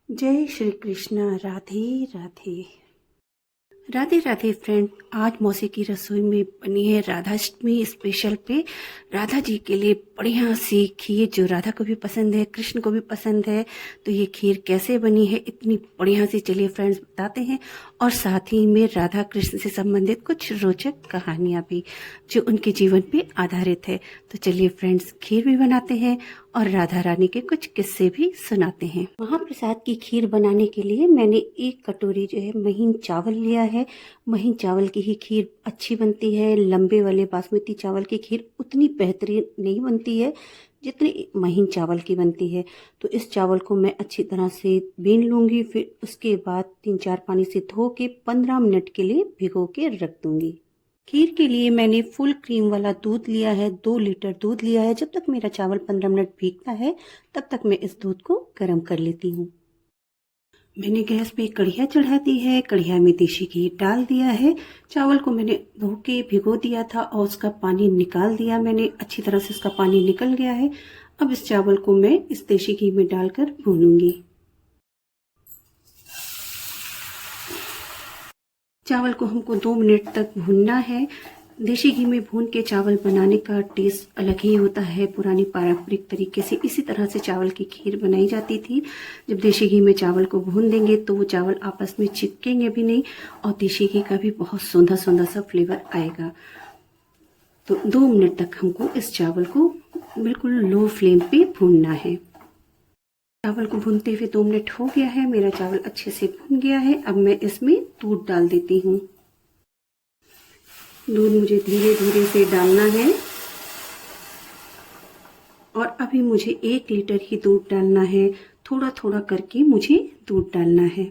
जय श्री कृष्ण। राधे राधे। राधे राधे फ्रेंड, आज मौसी की रसोई में बनी है राधाष्टमी स्पेशल पे राधा जी के लिए बढ़िया सी खीर, जो राधा को भी पसंद है, कृष्ण को भी पसंद है। तो ये खीर कैसे बनी है इतनी बढ़िया सी, चलिए फ्रेंड्स बताते हैं। और साथ ही में राधा कृष्ण से संबंधित कुछ रोचक कहानियां भी जो उनके जीवन पे आधारित है। तो चलिए फ्रेंड्स, खीर भी बनाते हैं और राधा रानी के कुछ किस्से भी सुनाते हैं। महाप्रसाद की खीर बनाने के लिए मैंने 1 कटोरी जो है महीन चावल लिया है। महीन चावल की ही खीर अच्छी बनती है। लंबे वाले बासमती चावल की खीर उतनी बेहतरीन नहीं बनती है जितनी महीन चावल की बनती है। तो इस चावल को मैं अच्छी तरह से बीन लूँगी, फिर उसके बाद 3-4 पानी से धो के 15 मिनट के लिए भिगो के रख दूँगी। खीर के लिए मैंने फुल क्रीम वाला दूध लिया है, 2 लीटर दूध लिया है। जब तक मेरा चावल 15 मिनट भीगता है तब तक मैं इस दूध को गर्म कर लेती हूँ। मैंने गैस पे कढ़िया चढ़ा दी है, कढ़िया में देशी घी डाल दिया है। चावल को मैंने धो के भिगो दिया था और उसका पानी निकाल दिया मैंने, अच्छी तरह से उसका पानी निकल गया है। अब इस चावल को मैं इस देशी घी में डालकर भूनूंगी। चावल को हमको 2 मिनट तक भूनना है। देशी घी में भून के चावल बनाने का टेस्ट अलग ही होता है। पुरानी पारंपरिक तरीके से इसी तरह से चावल की खीर बनाई जाती थी। जब देशी घी में चावल को भून देंगे तो वो चावल आपस में चिपकेंगे भी नहीं और देशी घी का भी बहुत सौंधा सौंधा सा फ्लेवर आएगा। तो 2 मिनट तक हमको इस चावल को बिल्कुल लो फ्लेम पे भूनना है। चावल को भूनते हुए 2 मिनट हो गया है, मेरा चावल अच्छे से भून गया है। अब मैं इसमें दूध डाल देती हूँ। दूध मुझे धीरे धीरे से डालना है और अभी मुझे 1 लीटर ही दूध डालना है। थोड़ा थोड़ा करके मुझे दूध डालना है।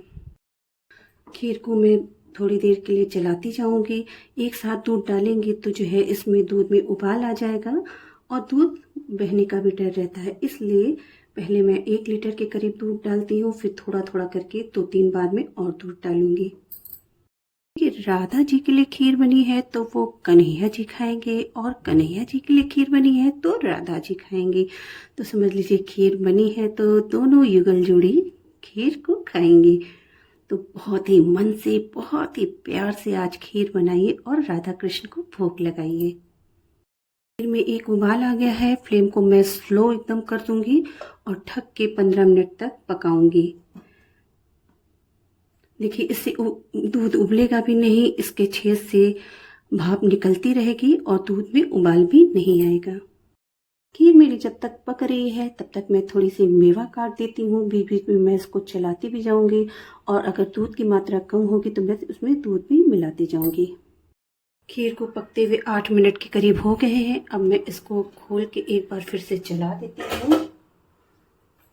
खीर को मैं थोड़ी देर के लिए चलाती जाऊंगी। एक साथ दूध डालेंगे तो जो है इसमें दूध में उबाल आ जाएगा और दूध बहने का भी डर रहता है। इसलिए पहले मैं 1 लीटर के करीब दूध डालती हूँ, फिर थोड़ा थोड़ा करके 2-3 बार में और दूध डालूंगी। कि राधा जी के लिए खीर बनी है तो वो कन्हैया जी खाएंगे और कन्हैया जी के लिए खीर बनी है तो राधा जी खाएंगे। तो समझ लीजिए खीर बनी है तो दोनों युगल जोड़ी खीर को खाएंगे। तो बहुत ही मन से, बहुत ही प्यार से आज खीर बनाइए और राधा कृष्ण को भोग लगाइए। खीर में एक उबाल आ गया है, फ्लेम को मैं स्लो एकदम कर दूंगी और ढक के 15 मिनट तक पकाऊंगी। देखिए इससे दूध उबलेगा भी नहीं, इसके छेद से भाप निकलती रहेगी और दूध में उबाल भी नहीं आएगा। खीर मेरी जब तक पक रही है तब तक मैं थोड़ी सी मेवा काट देती हूँ। बीच बीच में मैं इसको चलाती भी जाऊंगी और अगर दूध की मात्रा कम होगी तो मैं उसमें दूध भी मिलाती जाऊंगी। खीर को पकते हुए 8 मिनट के करीब हो गए हैं। अब मैं इसको खोल के एक बार फिर से चला देती हूँ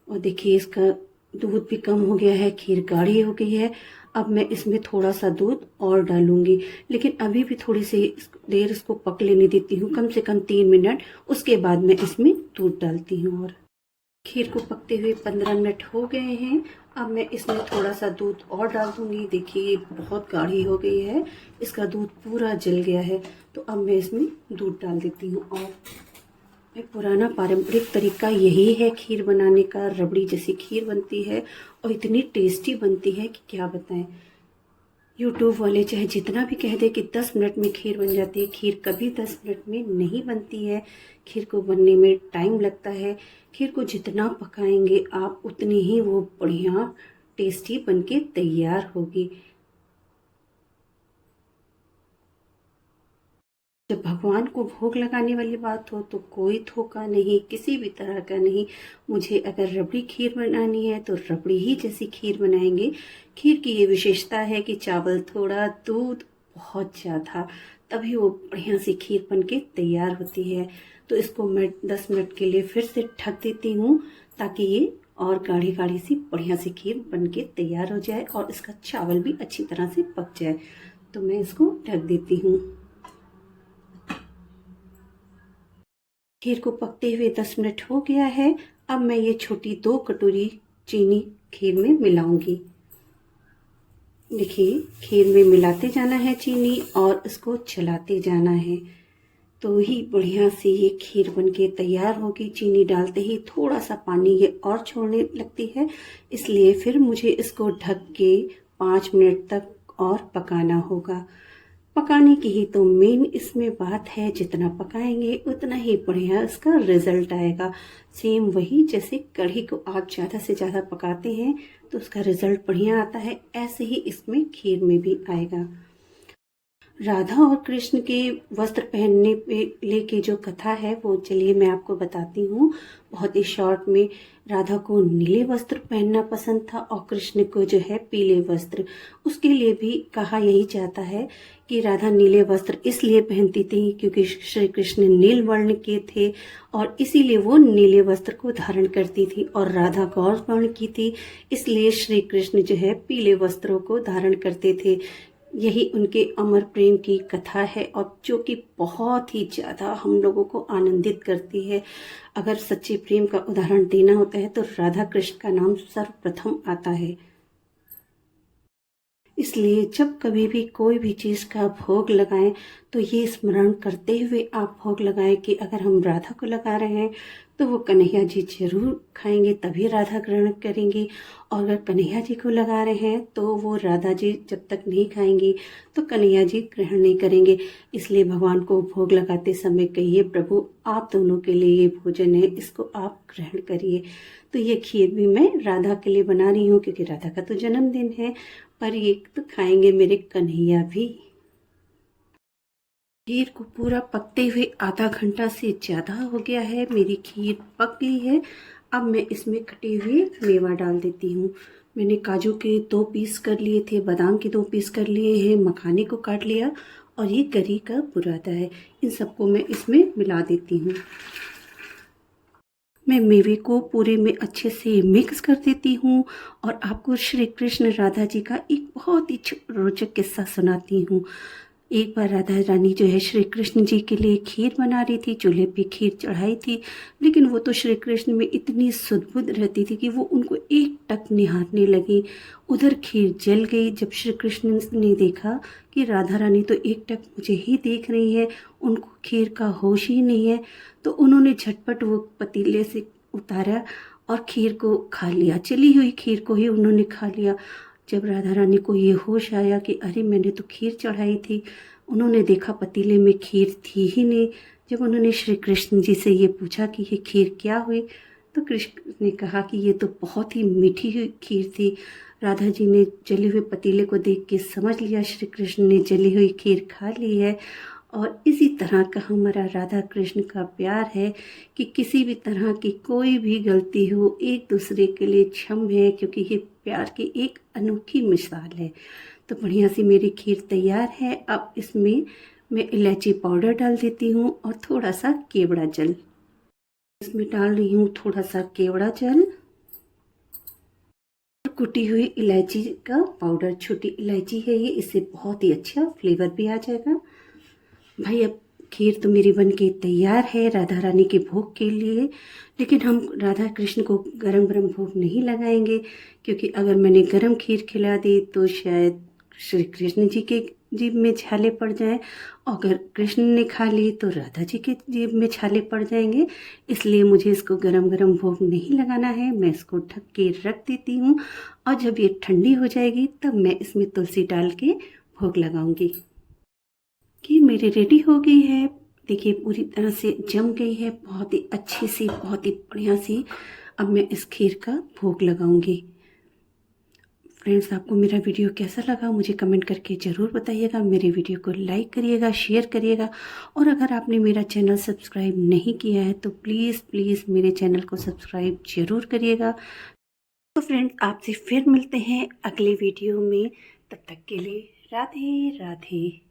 और देखिए इसका दूध भी कम हो गया है, खीर गाढ़ी हो गई है। अब मैं इसमें थोड़ा सा दूध और डालूंगी, लेकिन अभी भी थोड़ी सी देर इसको पक लेने देती हूँ, कम से कम 3 मिनट। उसके बाद मैं इसमें दूध डालती हूँ। और खीर को पकते हुए 15 मिनट हो गए हैं। अब मैं इसमें थोड़ा सा दूध और डाल दूंगी। देखिए बहुत गाढ़ी हो गई है, इसका दूध पूरा जल गया है। तो अब मैं इसमें दूध डाल देती हूँ। और एक पुराना पारंपरिक तरीका यही है खीर बनाने का। रबड़ी जैसी खीर बनती है और इतनी टेस्टी बनती है कि क्या बताएं। यूट्यूब वाले चाहे जितना भी कह दे कि 10 मिनट में खीर बन जाती है, खीर कभी 10 मिनट में नहीं बनती है। खीर को बनने में टाइम लगता है। खीर को जितना पकाएंगे आप उतनी ही वो बढ़िया टेस्टी बनके तैयार होगी। जब भगवान को भोग लगाने वाली बात हो तो कोई धोखा नहीं, किसी भी तरह का नहीं। मुझे अगर रबड़ी खीर बनानी है तो रबड़ी ही जैसी खीर बनाएंगे। खीर की ये विशेषता है कि चावल थोड़ा, दूध बहुत ज़्यादा, तभी वो बढ़िया सी खीर बन के तैयार होती है। तो इसको मैं 10 मिनट के लिए फिर से ढक देती हूँ ताकि ये और गाढ़ी गाढ़ी सी बढ़िया सी खीर बन के तैयार हो जाए और इसका चावल भी अच्छी तरह से पक जाए। तो मैं इसको ढक देती हूँ। खीर को पकते हुए 10 मिनट हो गया है। अब मैं ये छोटी 2 कटोरी चीनी खीर में मिलाऊंगी। देखिए खीर में मिलाते जाना है चीनी और इसको चलाते जाना है। तो ही बढ़िया से ये खीर बनके तैयार होगी। चीनी डालते ही थोड़ा सा पानी ये और छोड़ने लगती है, इसलिए फिर मुझे इसको ढक के 5 मिनट तक और पकाना होगा। पकाने की ही तो मेन इसमें बात है, जितना पकाएंगे उतना ही बढ़िया इसका रिजल्ट आएगा। सेम वही जैसे कढ़ी को आप ज़्यादा से ज़्यादा पकाते हैं तो उसका रिजल्ट बढ़िया आता है, ऐसे ही इसमें खीर में भी आएगा। राधा और कृष्ण के वस्त्र पहनने पे लेके जो कथा है वो चलिए मैं आपको बताती हूँ बहुत ही शॉर्ट में। राधा को नीले वस्त्र पहनना पसंद था और कृष्ण को जो है पीले वस्त्र। उसके लिए भी कहा यही जाता है कि राधा नीले वस्त्र इसलिए पहनती थी क्योंकि श्री कृष्ण नील वर्ण के थे और इसीलिए वो नीले वस्त्र को धारण करती थी, और राधा गौर वर्ण की थी इसलिए श्री कृष्ण जो है पीले वस्त्रों को धारण करते थे। यही उनके अमर प्रेम की कथा है और जो कि बहुत ही ज़्यादा हम लोगों को आनंदित करती है। अगर सच्चे प्रेम का उदाहरण देना होता है तो राधा कृष्ण का नाम सर्वप्रथम आता है। इसलिए जब कभी भी कोई भी चीज़ का भोग लगाएं तो ये स्मरण करते हुए आप भोग लगाएं कि अगर हम राधा को लगा रहे हैं तो वो कन्हैया जी जरूर खाएंगे, तभी राधा ग्रहण करेंगी। और अगर कन्हैया जी को लगा रहे हैं तो वो राधा जी जब तक नहीं खाएंगी तो कन्हैया जी ग्रहण नहीं करेंगे। इसलिए भगवान को भोग लगाते समय कहिए, प्रभु आप दोनों के लिए ये भोजन है, इसको आप ग्रहण करिए। तो ये खीर भी मैं राधा के लिए बना रही हूँ क्योंकि राधा का तो जन्मदिन है, पर ये तो खाएंगे मेरे कन्हैया भी। खीर को पूरा पकते हुए आधा घंटा से ज़्यादा हो गया है, मेरी खीर पक गई है। अब मैं इसमें कटे हुए मेवा डाल देती हूँ। मैंने काजू के 2 पीस कर लिए थे, बादाम के 2 पीस कर लिए हैं, मखाने को काट लिया और ये गरी का बुरादा है। इन सबको मैं इसमें मिला देती हूँ। मैं मेवे को पूरे में अच्छे से मिक्स कर देती हूँ और आपको श्री कृष्ण राधा जी का एक बहुत ही रोचक किस्सा सुनाती हूँ। एक बार राधा रानी जो है श्री कृष्ण जी के लिए खीर बना रही थी, चूल्हे पे खीर चढ़ाई थी, लेकिन वो तो श्री कृष्ण में इतनी सुध-बुध रहती थी कि वो उनको एक टक निहारने लगी। उधर खीर जल गई। जब श्री कृष्ण ने देखा कि राधा रानी तो एक टक मुझे ही देख रही है, उनको खीर का होश ही नहीं है, तो उन्होंने झटपट वो पतीले से उतारा और खीर को खा लिया। चली हुई खीर को ही उन्होंने खा लिया। जब राधा रानी को ये होश आया कि अरे मैंने तो खीर चढ़ाई थी, उन्होंने देखा पतीले में खीर थी ही नहीं। जब उन्होंने श्री कृष्ण जी से ये पूछा कि ये खीर क्या हुई, तो कृष्ण ने कहा कि ये तो बहुत ही मीठी हुई खीर थी। राधा जी ने जले हुए पतीले को देख के समझ लिया श्री कृष्ण ने जली हुई खीर खा ली है। और इसी तरह का हमारा राधा कृष्ण का प्यार है कि किसी भी तरह की कोई भी गलती हो एक दूसरे के लिए क्षम है, क्योंकि ये प्यार की एक अनोखी मिसाल है। तो बढ़िया सी मेरी खीर तैयार है। अब इसमें मैं इलायची पाउडर डाल देती हूँ और थोड़ा सा केवड़ा जल इसमें डाल रही हूँ। थोड़ा सा केवड़ा जल और कुटी हुई इलायची का पाउडर, छोटी इलायची है ये, इससे बहुत ही अच्छा फ्लेवर भी आ जाएगा। भाई अब खीर तो मेरी बन के तैयार है राधा रानी के भोग के लिए, लेकिन हम राधा कृष्ण को गरम गरम भोग नहीं लगाएंगे, क्योंकि अगर मैंने गरम खीर खिला दी तो शायद श्री कृष्ण जी के जीभ में छाले पड़ जाएं, अगर कृष्ण ने खा ली तो राधा जी के जीभ में छाले पड़ जाएंगे। इसलिए मुझे इसको गरम गरम भोग नहीं लगाना है। मैं इसको ढक के रख देती हूँ और जब ये ठंडी हो जाएगी तब मैं इसमें तुलसी डाल के भोग लगाऊंगी। खीर मेरी रेडी हो गई है। देखिए पूरी तरह से जम गई है, बहुत ही अच्छी सी, बहुत ही बढ़िया सी। अब मैं इस खीर का भोग लगाऊंगी। फ्रेंड्स, आपको मेरा वीडियो कैसा लगा मुझे कमेंट करके ज़रूर बताइएगा। मेरे वीडियो को लाइक करिएगा, शेयर करिएगा, और अगर आपने मेरा चैनल सब्सक्राइब नहीं किया है तो प्लीज़ प्लीज़ मेरे चैनल को सब्सक्राइब ज़रूर करिएगा। तो फ्रेंड्स, आपसे फिर मिलते हैं अगले वीडियो में। तब तक के लिए राधे राधे।